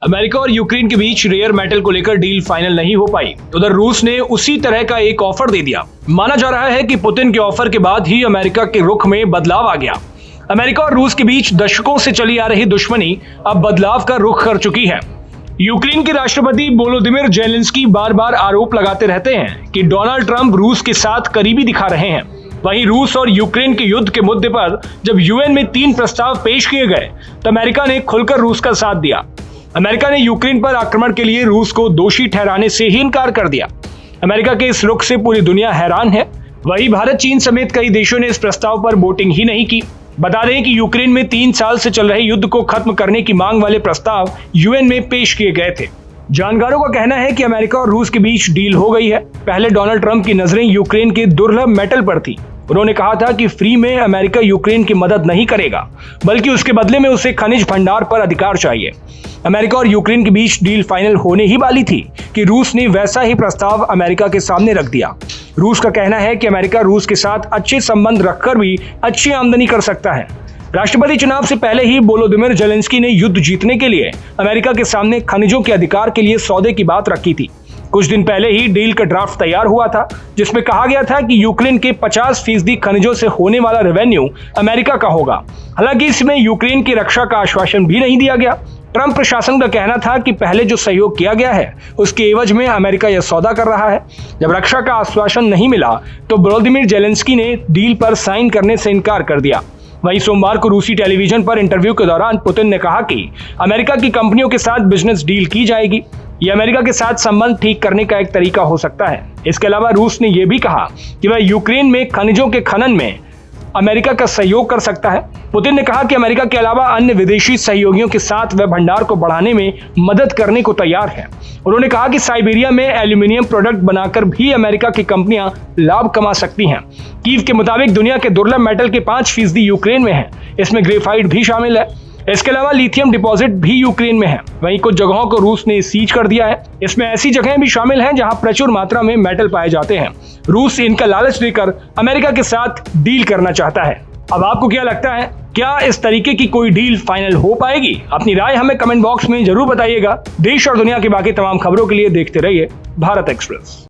America और Ukraine के बीच rare metal को लेकर डील फाइनल नहीं हो पाई। उधर रूस ने उसी तरह का एक ऑफर दे दिया। माना जा रहा है कि पुतिन के ऑफर के बाद ही अमेरिका के रुख में बदलाव आ गया। अमेरिका और रूस के बीच दशकों से चली आ रही दुश्मनी अब बदलाव का रुख कर चुकी है। यूक्रेन के राष्ट्रपति वोलोदिमीर जेलेंस्की बार बार आरोप लगाते रहते हैं कि डोनाल्ड ट्रंप रूस के साथ करीबी दिखा रहे हैं। वहीं रूस और यूक्रेन के युद्ध के मुद्दे पर जब यूएन में 3 प्रस्ताव पेश किए गए तो अमेरिका ने खुलकर रूस का साथ दिया। अमेरिका ने यूक्रेन पर आक्रमण के लिए रूस को दोषी ठहराने से ही इनकार कर दिया। अमेरिका के इस रुख से पूरी दुनिया हैरान है। वहीं भारत, चीन समेत कई देशों ने इस प्रस्ताव पर वोटिंग ही नहीं की। बता दें कि यूक्रेन में 3 साल से चल रहे युद्ध को खत्म करने की मांग वाले प्रस्ताव यूएन में पेश किए गए थे। जानकारों का कहना है कि अमेरिका और रूस के बीच डील हो गई है। पहले डोनाल्ड ट्रंप की नजरें यूक्रेन के दुर्लभ मेटल पर थी। उन्होंने कहा था कि फ्री में अमेरिका यूक्रेन की मदद नहीं करेगा, बल्कि उसके बदले में उसे खनिज भंडार पर अधिकार चाहिए। अमेरिका और यूक्रेन के बीच डील फाइनल होने ही वाली थी कि रूस ने वैसा ही प्रस्ताव अमेरिका के सामने रख दिया। रूस का कहना है कि अमेरिका रूस के साथ अच्छे संबंध रखकर भी अच्छी आमदनी कर सकता है। राष्ट्रपति चुनाव से पहले ही वोलोदिमीर जेलेंस्की ने युद्ध जीतने के लिए अमेरिका के सामने खनिजों के अधिकार के लिए सौदे की बात रखी थी। कुछ दिन पहले ही डील का ड्राफ्ट तैयार हुआ था, जिसमें कहा गया था कि यूक्रेन के 50% खनिजों से होने वाला रेवेन्यू अमेरिका का होगा। हालांकि इसमें यूक्रेन की रक्षा का आश्वासन भी नहीं दिया गया। ट्रंप प्रशासन का कहना था कि पहले जो सहयोग किया गया है उसके एवज में अमेरिका यह सौदा कर रहा है। जब रक्षा का आश्वासन नहीं मिला तो वोलोदिमीर जेलेंस्की ने डील पर साइन करने से इनकार कर दिया। वहीं सोमवार को रूसी टेलीविजन पर इंटरव्यू के दौरान पुतिन ने कहा कि अमेरिका की कंपनियों के साथ बिजनेस डील की जाएगी। यह अमेरिका के साथ संबंध ठीक करने का एक तरीका हो सकता है। इसके अलावा रूस ने यह भी कहा कि वह यूक्रेन में खनिजों के खनन में अमेरिका का सहयोग कर सकता है। पुतिन ने कहा कि अमेरिका के अलावा अन्य विदेशी सहयोगियों के साथ वह भंडार को बढ़ाने में मदद करने को तैयार है। उन्होंने कहा कि साइबेरिया में एल्यूमिनियम प्रोडक्ट बनाकर भी अमेरिका की कंपनियां लाभ कमा सकती हैं। कीव के मुताबिक दुनिया के दुर्लभ मेटल के 5% यूक्रेन में है। इसमें ग्रेफाइट भी शामिल है। इसके अलावा लिथियम डिपॉजिट भी यूक्रेन में है। वहीं कुछ जगहों को रूस ने सीज कर दिया है। इसमें ऐसी जगहें भी शामिल हैं जहां प्रचुर मात्रा में मेटल पाए जाते हैं। रूस इनका लालच देकर अमेरिका के साथ डील करना चाहता है। अब आपको क्या लगता है, क्या इस तरीके की कोई डील फाइनल हो पाएगी? अपनी राय हमें कमेंट बॉक्स में जरूर बताइएगा। देश और दुनिया की बाकी तमाम खबरों के लिए देखते रहिए भारत एक्सप्रेस।